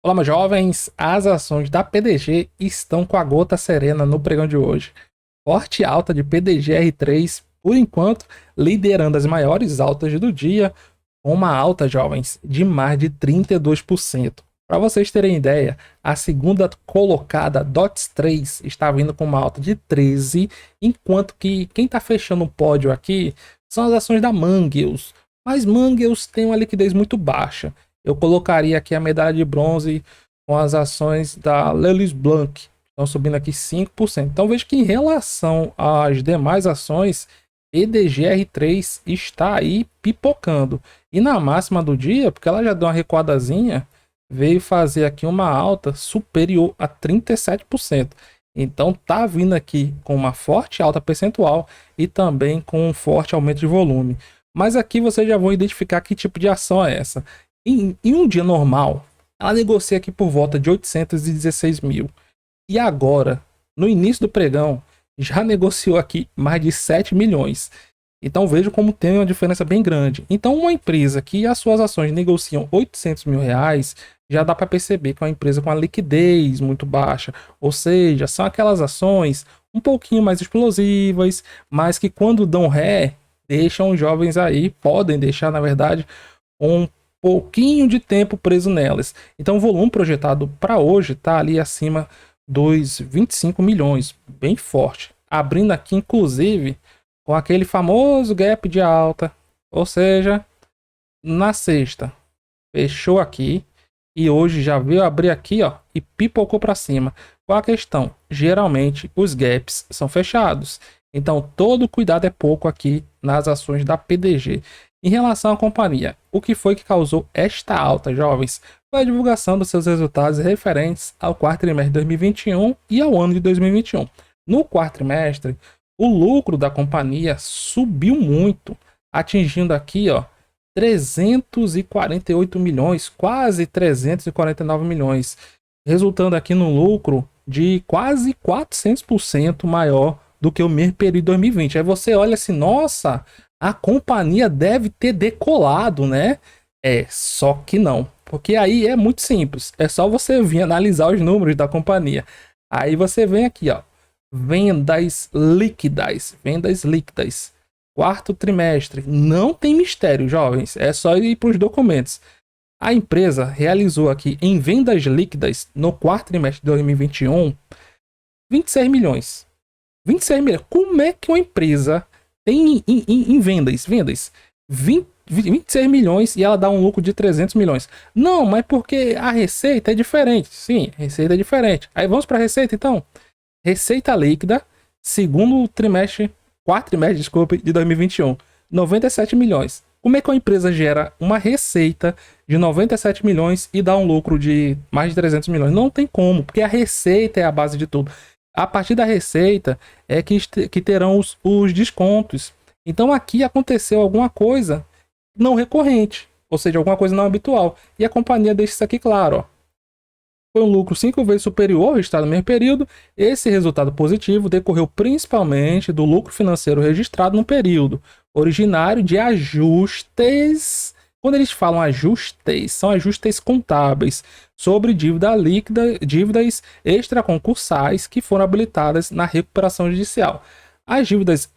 Olá, meus jovens! As ações da PDG estão com a gota serena no pregão de hoje. Forte alta de PDG-R3, por enquanto, liderando as maiores altas do dia, com uma alta, jovens, de mais de 32%. Para vocês terem ideia, a segunda colocada, DOTS 3, está vindo com uma alta de 13%, enquanto que quem está fechando o pódio aqui são as ações da Mangueus. Mas Mangueus tem uma liquidez muito baixa. Eu colocaria aqui a medalha de bronze com as ações da Lelis Blanc. Estão subindo aqui 5%. Então vejo que em relação às demais ações, EDGR3 está aí pipocando. E na máxima do dia, porque ela já deu uma recuadazinha, veio fazer aqui uma alta superior a 37%. Então tá vindo aqui com uma forte alta percentual e também com um forte aumento de volume. Mas aqui vocês já vão identificar que tipo de ação é essa. Em um dia normal, ela negocia aqui por volta de 816 mil. E agora, no início do pregão, já negociou aqui mais de 7 milhões. Então vejo como tem uma diferença bem grande. Então uma empresa que as suas ações negociam 800 mil reais, já dá para perceber que é uma empresa com a liquidez muito baixa. Ou seja, são aquelas ações um pouquinho mais explosivas, mas que quando dão ré, deixam os jovens aí, podem deixar na verdade, um pouquinho de tempo preso nelas. Então o volume projetado para hoje está ali acima dos 25 milhões, bem forte. Abrindo aqui, inclusive, com aquele famoso gap de alta, ou seja, na sexta, fechou aqui e hoje já veio abrir aqui, ó, e pipocou para cima. Qual a questão? Geralmente os gaps são fechados, então todo cuidado é pouco aqui nas ações da PDG. Em relação à companhia, o que foi que causou esta alta, jovens? Foi a divulgação dos seus resultados referentes ao quarto trimestre de 2021 e ao ano de 2021. No quarto trimestre, o lucro da companhia subiu muito, atingindo aqui, ó, 348 milhões, quase 349 milhões, resultando aqui no lucro de quase 400% maior do que o mesmo período de 2020. Aí você olha assim, nossa, a companhia deve ter decolado, né? Só que não. Porque aí é muito simples. É só você vir analisar os números da companhia. Aí você vem aqui, ó. Vendas líquidas. Vendas líquidas. Quarto trimestre. Não tem mistério, jovens. É só ir para os documentos. A empresa realizou aqui em vendas líquidas no quarto trimestre de 2021 26 milhões. 26 milhões. Como é que uma empresa tem em vendas 26 milhões e ela dá um lucro de 300 milhões? Não, mas porque a receita é diferente. Sim, a receita é diferente. Aí vamos para a receita então. Receita líquida, segundo trimestre, quarto trimestre, desculpe, de 2021, 97 milhões. Como é que uma empresa gera uma receita de 97 milhões e dá um lucro de mais de 300 milhões? Não tem como, porque a receita é a base de tudo. A partir da receita é que terão os descontos. Então aqui aconteceu alguma coisa não recorrente, ou seja, alguma coisa não habitual. E a companhia deixa isso aqui claro, ó. Foi um lucro 5 vezes superior ao registrado no mesmo período. Esse resultado positivo decorreu principalmente do lucro financeiro registrado no período, originário de ajustes. Quando eles falam ajustes, são ajustes contábeis sobre dívida líquida, dívidas extraconcursais que foram habilitadas na recuperação judicial. As dívidas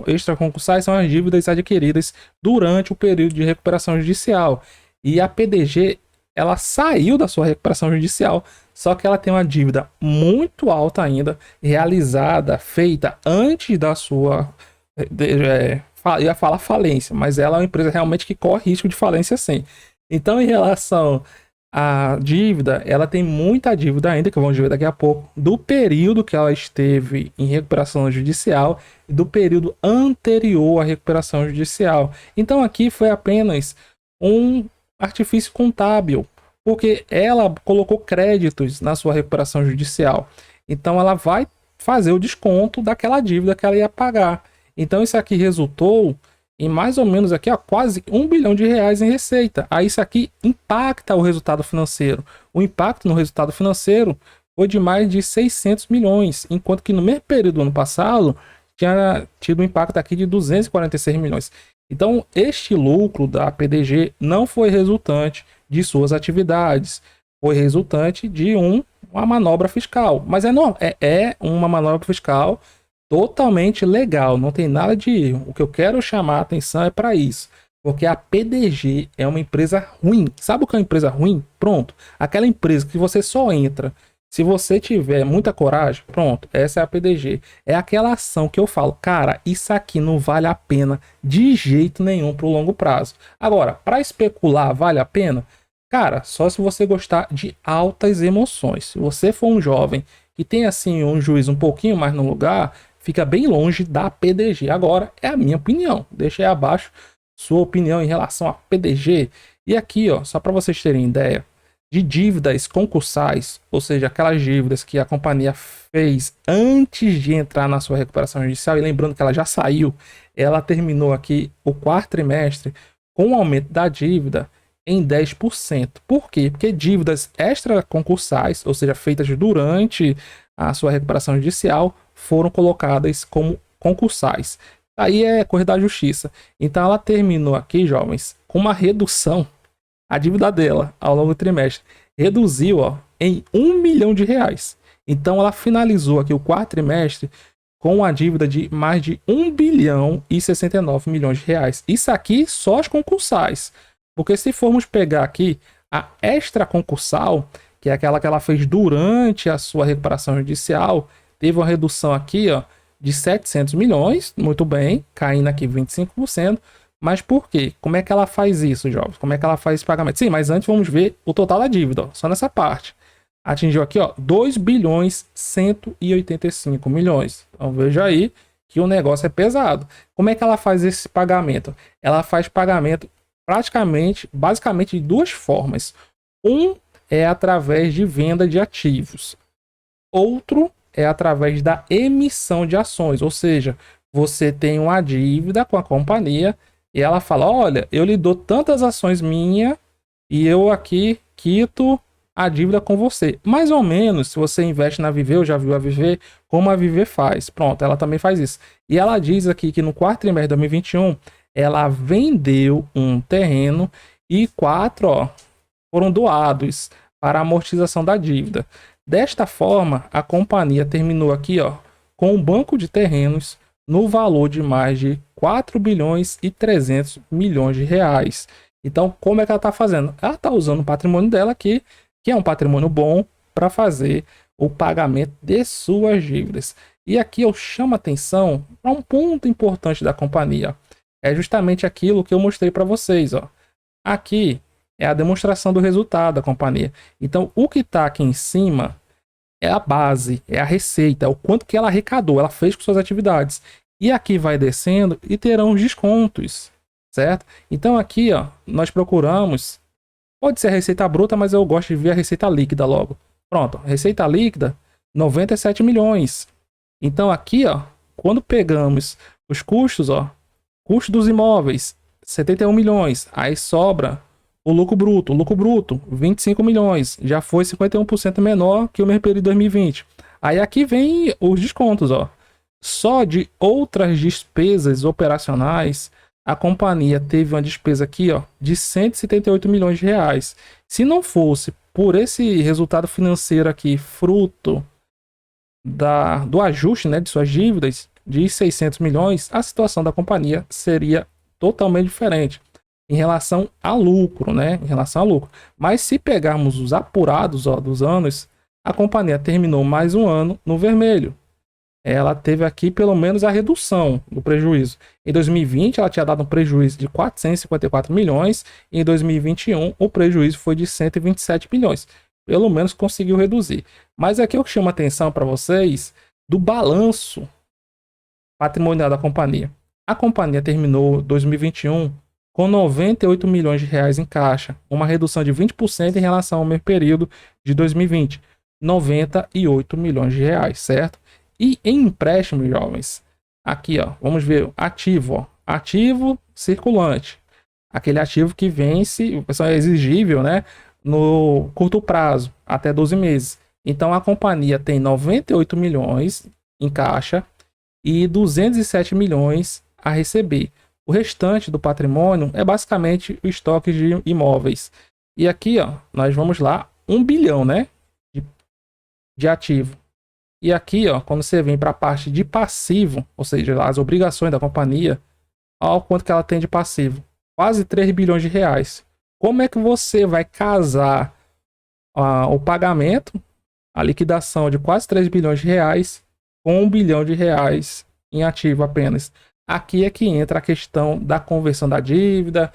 extraconcursais são as dívidas adquiridas durante o período de recuperação judicial. E a PDG, ela saiu da sua recuperação judicial, só que ela tem uma dívida muito alta ainda, realizada, feita antes da sua... Eu ia falar falência, mas ela é uma empresa realmente que corre risco de falência sim. Então, em relação à dívida, ela tem muita dívida ainda, que vamos ver daqui a pouco, do período que ela esteve em recuperação judicial e do período anterior à recuperação judicial. Então, aqui foi apenas um artifício contábil, porque ela colocou créditos na sua recuperação judicial. Então, ela vai fazer o desconto daquela dívida que ela ia pagar. Então isso aqui resultou em mais ou menos aqui, ó, quase 1 bilhão de reais em receita. Aí isso aqui impacta o resultado financeiro. O impacto no resultado financeiro foi de mais de 600 milhões, enquanto que no mesmo período do ano passado tinha tido um impacto aqui de 246 milhões. Então este lucro da PDG não foi resultante de suas atividades. foi resultante de uma manobra fiscal. Mas é uma manobra fiscal totalmente legal, não tem nada de erro. O que eu quero chamar a atenção é para isso. Porque a PDG é uma empresa ruim. Sabe o que é uma empresa ruim? Pronto. Aquela empresa que você só entra se você tiver muita coragem. Pronto. Essa é a PDG. É aquela ação que eu falo, cara, isso aqui não vale a pena de jeito nenhum para o longo prazo. Agora, para especular, vale a pena? Cara, só se você gostar de altas emoções. Se você for um jovem que tem assim um juízo um pouquinho mais no lugar, fica bem longe da PDG. Agora, é a minha opinião. Deixa aí abaixo sua opinião em relação a PDG. E aqui, ó, só para vocês terem ideia, de dívidas concursais, ou seja, aquelas dívidas que a companhia fez antes de entrar na sua recuperação judicial, e lembrando que ela já saiu, ela terminou aqui o quarto trimestre com um aumento da dívida em 10%. Por quê? Porque dívidas extraconcursais, ou seja, feitas durante a sua recuperação judicial, foram colocadas como concursais. Aí é correr da justiça. Então ela terminou aqui, jovens, com uma redução, a dívida dela ao longo do trimestre reduziu, ó, em R$ 1 milhão. Então ela finalizou aqui o quarto trimestre com a dívida de mais de 1 bilhão e 69 milhões de reais. Isso aqui só as concursais. Porque se formos pegar aqui a extra concursal, que é aquela que ela fez durante a sua recuperação judicial, teve uma redução aqui, ó, de 700 milhões, muito bem, caindo aqui 25%. Mas por quê? Como é que ela faz isso, jovens? Como é que ela faz esse pagamento? Sim, mas antes vamos ver o total da dívida, ó, só nessa parte. Atingiu aqui, ó, 2 bilhões 185 milhões. Então veja aí que o negócio é pesado. Como é que ela faz esse pagamento? Ela faz pagamento basicamente de duas formas. Um é através de venda de ativos. Outro é através da emissão de ações. Ou seja, você tem uma dívida com a companhia e ela fala, olha, eu lhe dou tantas ações minhas e eu aqui quito a dívida com você. Mais ou menos, se você investe na Viver, eu já viu a Viver, como a Viver faz. Pronto, ela também faz isso. E ela diz aqui que no quarto trimestre de 2021, ela vendeu um terreno e 4, ó, foram doados para a amortização da dívida. Desta forma, a companhia terminou aqui, ó, com um banco de terrenos no valor de mais de 4 bilhões e 300 milhões de reais. Então, como é que ela está fazendo? Ela está usando o patrimônio dela aqui, que é um patrimônio bom, para fazer o pagamento de suas dívidas. E aqui eu chamo a atenção para um ponto importante da companhia. É justamente aquilo que eu mostrei para vocês, ó. Aqui é a demonstração do resultado da companhia. Então, o que está aqui em cima é a base, é a receita, é o quanto que ela arrecadou, ela fez com suas atividades. E aqui vai descendo e terão os descontos, certo? Então aqui, ó, nós procuramos, pode ser a receita bruta, mas eu gosto de ver a receita líquida logo. Pronto, receita líquida, 97 milhões. Então aqui, ó, quando pegamos os custos, ó, custo dos imóveis, 71 milhões, aí sobra o lucro bruto, 25 milhões, já foi 51% menor que o mesmo período de 2020. Aí aqui vem os descontos, ó. Só de outras despesas operacionais, a companhia teve uma despesa aqui, ó, de 178 milhões de reais. Se não fosse por esse resultado financeiro aqui, fruto do ajuste, né, de suas dívidas de 600 milhões, a situação da companhia seria totalmente diferente em relação a lucro, né? Em relação a lucro. Mas se pegarmos os apurados, ó, dos anos, a companhia terminou mais um ano no vermelho. Ela teve aqui pelo menos a redução do prejuízo. Em 2020, ela tinha dado um prejuízo de 454 milhões. E em 2021, o prejuízo foi de 127 milhões. Pelo menos conseguiu reduzir. Mas aqui eu chamo a atenção para vocês do balanço patrimonial da companhia. A companhia terminou 2021 com 98 milhões de reais em caixa, uma redução de 20% em relação ao mesmo período de 2020, 98 milhões de reais, certo? E em empréstimo, jovens, aqui, ó, vamos ver ativo, ó, ativo circulante, aquele ativo que vence, é exigível, né, no curto prazo, até 12 meses. Então a companhia tem 98 milhões em caixa e 207 milhões a receber. O restante do patrimônio é basicamente o estoque de imóveis. E aqui, ó, nós vamos lá 1 bilhão, né? De, de ativo. E aqui, ó, quando você vem para a parte de passivo, ou seja, as obrigações da companhia, olha o quanto que ela tem de passivo. Quase 3 bilhões de reais. Como é que você vai casar o pagamento, a liquidação de quase 3 bilhões de reais com 1 bilhão de reais em ativo apenas? Aqui é que entra a questão da conversão da dívida,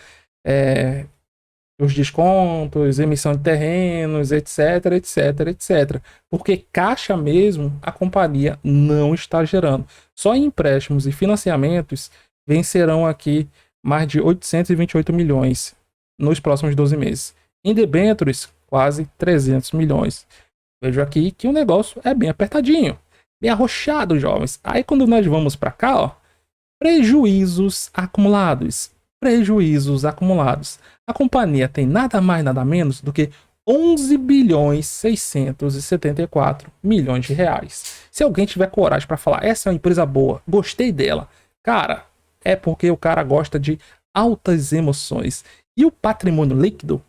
os descontos, emissão de terrenos, etc, etc, etc. Porque caixa mesmo a companhia não está gerando. Só em empréstimos e financiamentos vencerão aqui mais de 828 milhões nos próximos 12 meses. Em debêntures, quase 300 milhões. Vejo aqui que o negócio é bem apertadinho, bem arrochado, jovens. Aí quando nós vamos para cá, ó, prejuízos acumulados. Prejuízos acumulados. A companhia tem nada mais, nada menos do que 11 bilhões 674 milhões de reais. Se alguém tiver coragem para falar, essa é uma empresa boa, gostei dela, cara, é porque o cara gosta de altas emoções. E o patrimônio líquido,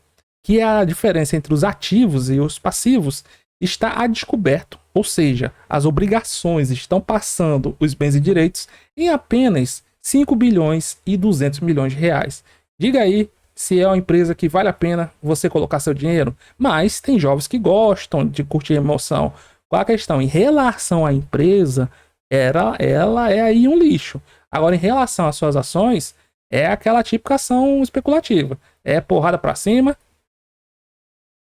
que é a diferença entre os ativos e os passivos, está a descoberto. Ou seja, as obrigações estão passando os bens e direitos em apenas 5 bilhões e 200 milhões de reais. Diga aí se é uma empresa que vale a pena você colocar seu dinheiro. Mas tem jovens que gostam de curtir emoção. Qual a questão? Em relação à empresa, ela é aí um lixo. Agora, em relação às suas ações, é aquela típica ação especulativa. É porrada para cima,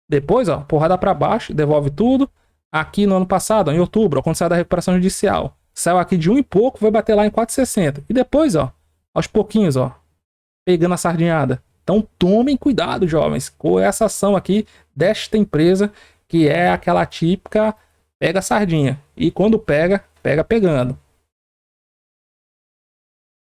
depois, ó, porrada para baixo, devolve tudo. Aqui no ano passado, em outubro, quando saiu da recuperação judicial, saiu aqui de 1 e pouco, vai bater lá em 4,60. E depois, ó, aos pouquinhos, ó, pegando a sardinhada. Então tomem cuidado, jovens, com essa ação aqui desta empresa, que é aquela típica pega a sardinha. E quando pega, pega pegando.